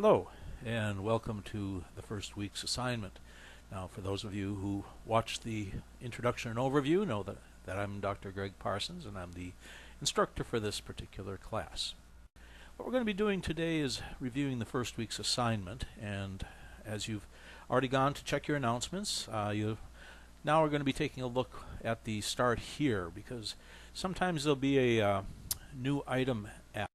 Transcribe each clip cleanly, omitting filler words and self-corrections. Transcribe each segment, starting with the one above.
Hello, and welcome to the first week's assignment. Now, for those of you who watched the introduction and overview, know that I'm Dr. Greg Parsons, and I'm the instructor for this particular class. What we're going to be doing today is reviewing the first week's assignment, and as you've already gone to check your announcements, now we're going to be taking a look at the start here, because sometimes there'll be a new item added.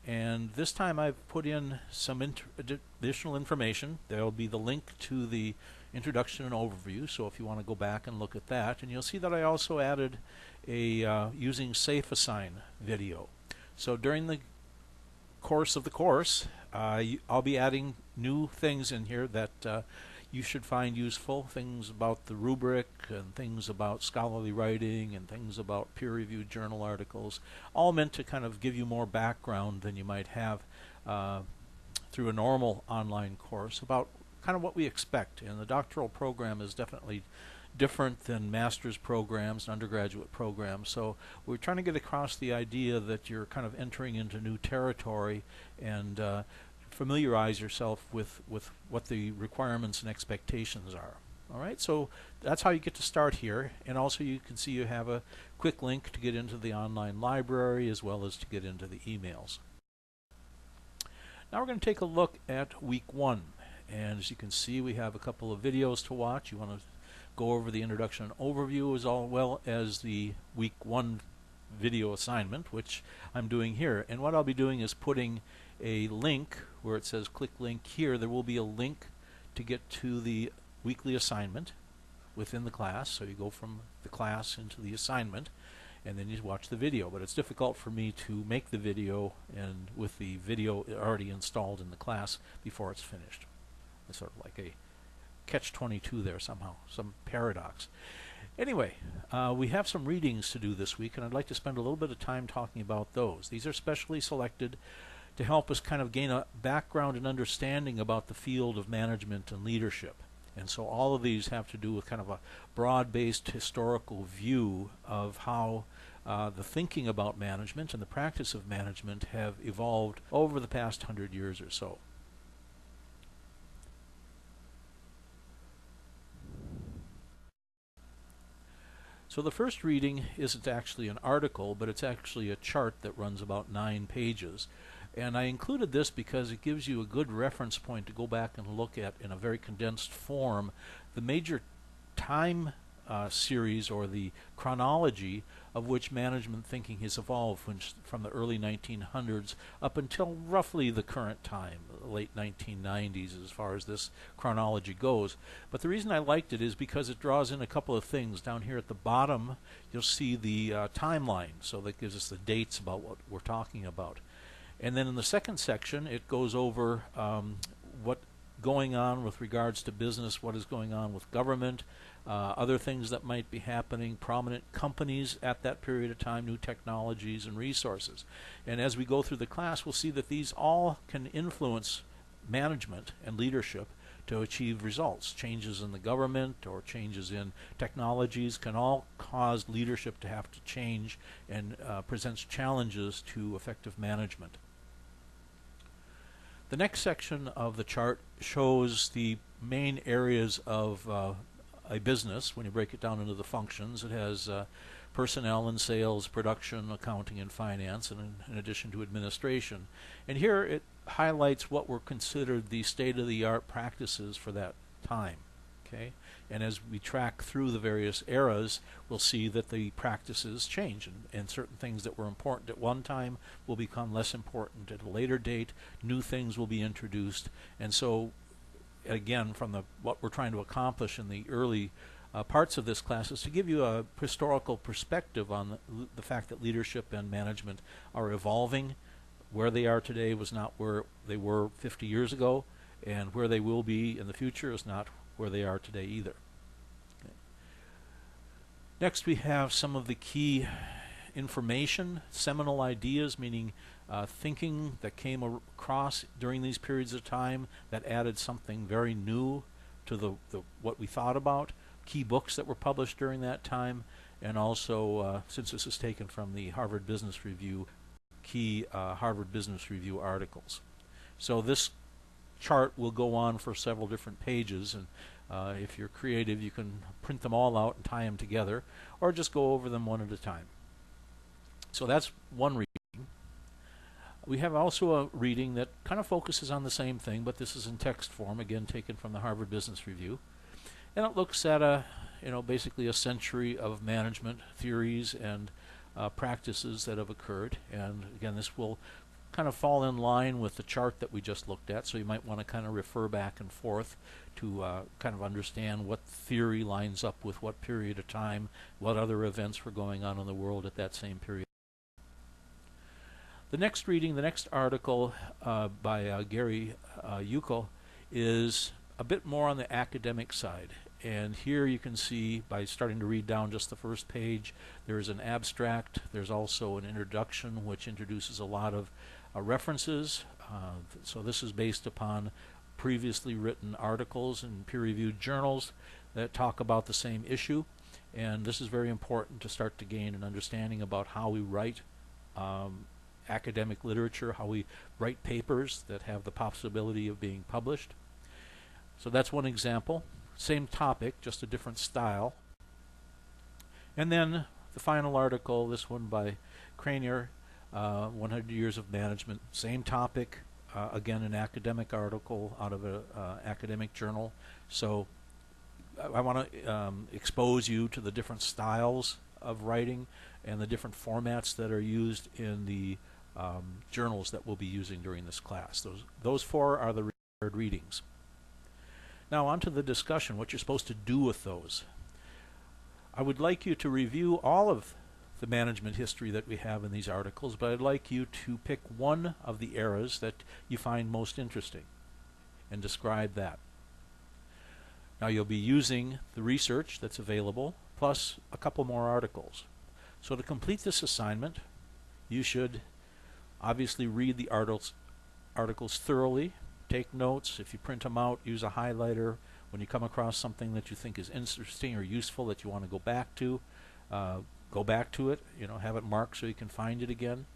And this time I've put in some additional information. There will be the link to the introduction and overview, so if you want to go back and look at that. And you'll see that I also added a using Safe Assign video. So during the course of the course, I'll be adding new things in here that you should find useful, things about the rubric and things about scholarly writing and things about peer-reviewed journal articles, all meant to kind of give you more background than you might have through a normal online course about kind of what we expect. And the doctoral program is definitely different than master's programs and undergraduate programs, so we're trying to get across the idea that you're kind of entering into new territory and familiarize yourself with what the requirements and expectations are. Alright, so that's how you get to start here, and also you can see you have a quick link to get into the online library as well as to get into the emails. Now we're going to take a look at week 1, and as you can see we have a couple of videos to watch. You want to go over the introduction and overview as well as the week 1 video assignment, which I'm doing here. And what I'll be doing is putting a link where it says click link here. There will be a link to get to the weekly assignment within the class. So you go from the class into the assignment and then you watch the video. But it's difficult for me to make the video and with the video already installed in the class before it's finished. It's sort of like a catch-22 there somehow, some paradox. Anyway, we have some readings to do this week, and I'd like to spend a little bit of time talking about those. These are specially selected to help us kind of gain a background and understanding about the field of management and leadership. And so all of these have to do with kind of a broad-based historical view of how the thinking about management and the practice of management have evolved over the past 100 years or so. So the first reading isn't actually an article, but it's actually a chart that runs about 9 pages. And I included this because it gives you a good reference point to go back and look at in a very condensed form the major time series or the chronology of which management thinking has evolved from the early 1900s up until roughly the current time, the late 1990s as far as this chronology goes. But the reason I liked it is because it draws in a couple of things. Down here at the bottom you'll see the timeline, so that gives us the dates about what we're talking about. And then in the second section it goes over what's going on with regards to business, what is going on with government, other things that might be happening, prominent companies at that period of time, new technologies and resources. And as we go through the class, we'll see that these all can influence management and leadership to achieve results. Changes in the government or changes in technologies can all cause leadership to have to change and presents challenges to effective management. The next section of the chart shows the main areas of a business. When you break it down into the functions, it has personnel and sales, production, accounting, and finance, and in addition to administration. And here it highlights what were considered the state-of-the-art practices for that time. Okay? And as we track through the various eras, we'll see that the practices change, and certain things that were important at one time will become less important at a later date. New things will be introduced, and so again, from what we're trying to accomplish in the early parts of this class is to give you a historical perspective on the fact that leadership and management are evolving. Where they are today was not where they were 50 years ago, and where they will be in the future is not where they are today either. Okay. Next we have some of the key information, seminal ideas, meaning thinking that came across during these periods of time that added something very new to what we thought about, key books that were published during that time, and also, since this is taken from the Harvard Business Review, key Harvard Business Review articles. So this chart will go on for several different pages, and if you're creative, you can print them all out and tie them together, or just go over them one at a time. So that's one reading. We have also a reading that kind of focuses on the same thing, but this is in text form, again taken from the Harvard Business Review, and it looks at basically a century of management theories and practices that have occurred. And again, this will kind of fall in line with the chart that we just looked at, so you might want to kind of refer back and forth to kind of understand what theory lines up with what period of time, what other events were going on in the world at that same period. The next reading, the next article by Gary Yuko, is a bit more on the academic side. And here you can see, by starting to read down just the first page, there's an abstract. There's also an introduction which introduces a lot of references. So this is based upon previously written articles in peer-reviewed journals that talk about the same issue. And this is very important to start to gain an understanding about how we write academic literature, how we write papers that have the possibility of being published. So that's one example. Same topic, just a different style. And then the final article, this one by Cranier, 100 Years of Management, same topic, again an academic article out of an academic journal. So I want to expose you to the different styles of writing and the different formats that are used in the journals that we'll be using during this class. Those four are the required readings. Now on to the discussion, what you're supposed to do with those. I would like you to review all of the management history that we have in these articles, but I'd like you to pick one of the eras that you find most interesting and describe that. Now you'll be using the research that's available, plus a couple more articles. So to complete this assignment, you should obviously read the articles thoroughly. Take notes. If you print them out, use a highlighter. When you come across something that you think is interesting or useful that you want to go back to it. Have it marked so you can find it again.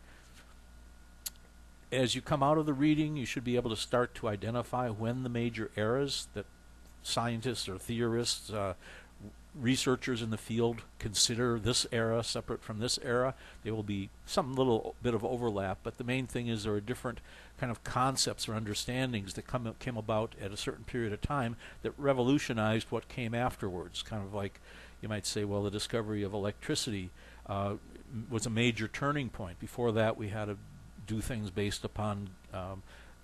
As you come out of the reading, you should be able to start to identify when the major eras that scientists or theorists, researchers in the field consider this era separate from this era. There will be some little bit of overlap, but the main thing is there are different kind of concepts or understandings that came about at a certain period of time that revolutionized what came afterwards. Kind of like you might say, well, the discovery of electricity was a major turning point. Before that, we had to do things based upon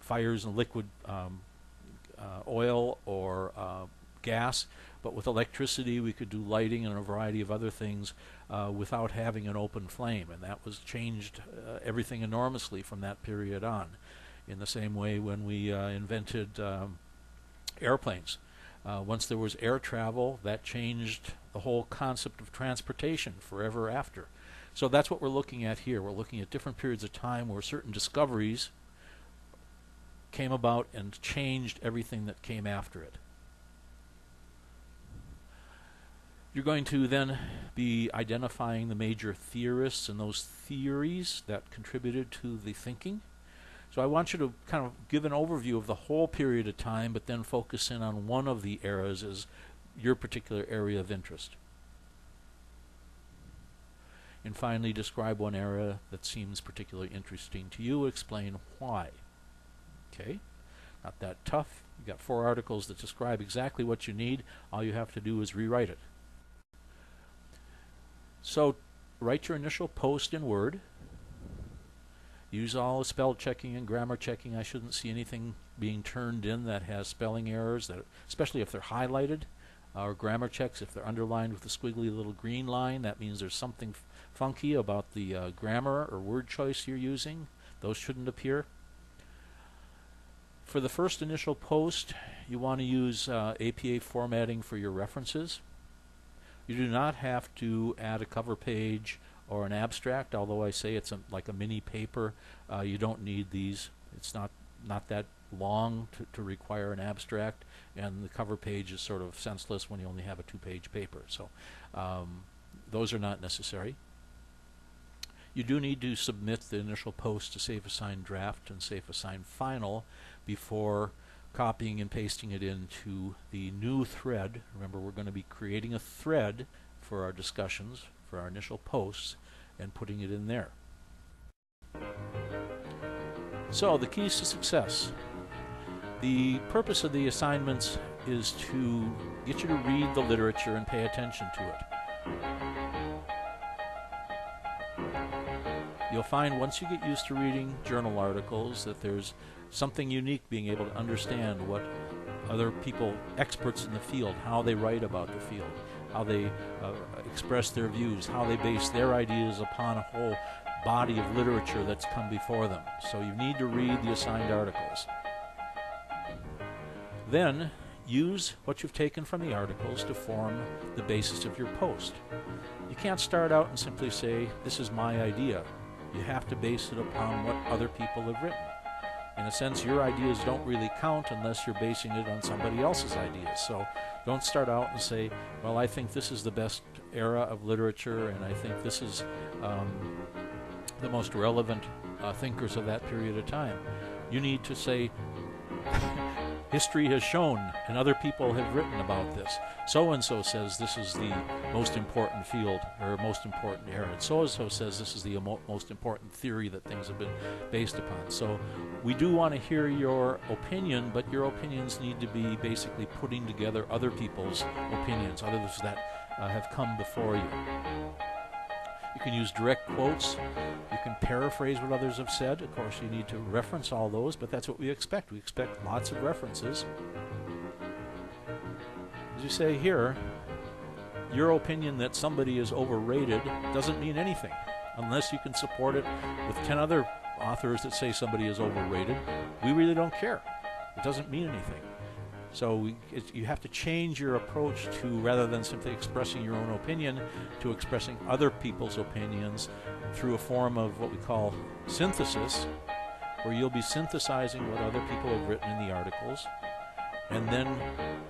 fires in liquid oil or gas. But with electricity, we could do lighting and a variety of other things without having an open flame, and that was changed everything enormously from that period on. In the same way, when we invented airplanes, once there was air travel, that changed the whole concept of transportation forever after. So that's what we're looking at here. We're looking at different periods of time where certain discoveries came about and changed everything that came after it. You're going to then be identifying the major theorists and those theories that contributed to the thinking. So I want you to kind of give an overview of the whole period of time, but then focus in on one of the eras as your particular area of interest. And finally, describe one era that seems particularly interesting to you. Explain why. Okay? Not that tough. You've got 4 articles that describe exactly what you need. All you have to do is rewrite it. So write your initial post in Word. Use all the spell checking and grammar checking. I shouldn't see anything being turned in that has spelling errors, especially if they're highlighted, or grammar checks if they're underlined with a squiggly little green line. That means there's something funky about the grammar or word choice you're using. Those shouldn't appear. For the first initial post, you want to use APA formatting for your references. You do not have to add a cover page or an abstract, although I say it's like a mini paper. You don't need these. It's not that long to require an abstract, and the cover page is sort of senseless when you only have a 2-page paper. So those are not necessary. You do need to submit the initial post to Safe Assign Draft and Safe Assign Final before copying and pasting it into the new thread. Remember, we're going to be creating a thread for our discussions, for our initial posts, and putting it in there. So, the keys to success. The purpose of the assignments is to get you to read the literature and pay attention to it. You'll find once you get used to reading journal articles that there's something unique being able to understand what other people, experts in the field, how they write about the field, how they express their views, how they base their ideas upon a whole body of literature that's come before them. So you need to read the assigned articles. Then use what you've taken from the articles to form the basis of your post. You can't start out and simply say, this is my idea. You have to base it upon what other people have written. In a sense, your ideas don't really count unless you're basing it on somebody else's ideas. So don't start out and say, well, I think this is the best era of literature, and I think this is the most relevant thinkers of that period of time. You need to say, history has shown, and other people have written about this. So-and-so says this is the most important field, or most important era. And so-and-so says this is the most important theory that things have been based upon. So we do want to hear your opinion, but your opinions need to be basically putting together other people's opinions, others that have come before you. You can use direct quotes. You can paraphrase what others have said. Of course, you need to reference all those, but that's what we expect. We expect lots of references. As you say here, your opinion that somebody is overrated doesn't mean anything unless you can support it with 10 other authors that say somebody is overrated. We really don't care. It doesn't mean anything. So you have to change your approach to, rather than simply expressing your own opinion, to expressing other people's opinions through a form of what we call synthesis, where you'll be synthesizing what other people have written in the articles, and then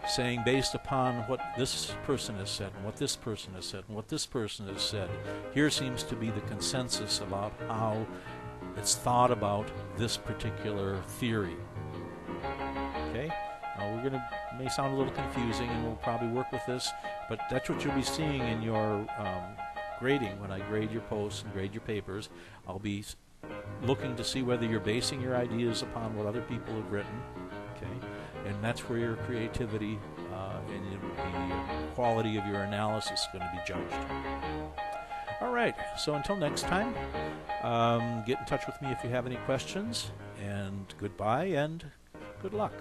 saying, based upon what this person has said, and what this person has said, and what this person has said, here seems to be the consensus about how it's thought about this particular theory. Okay? Now may sound a little confusing, and we'll probably work with this, but that's what you'll be seeing in your grading. When I grade your posts and grade your papers, I'll be looking to see whether you're basing your ideas upon what other people have written, okay? And that's where your creativity and the quality of your analysis is going to be judged. All right, so until next time, get in touch with me if you have any questions, and goodbye and good luck.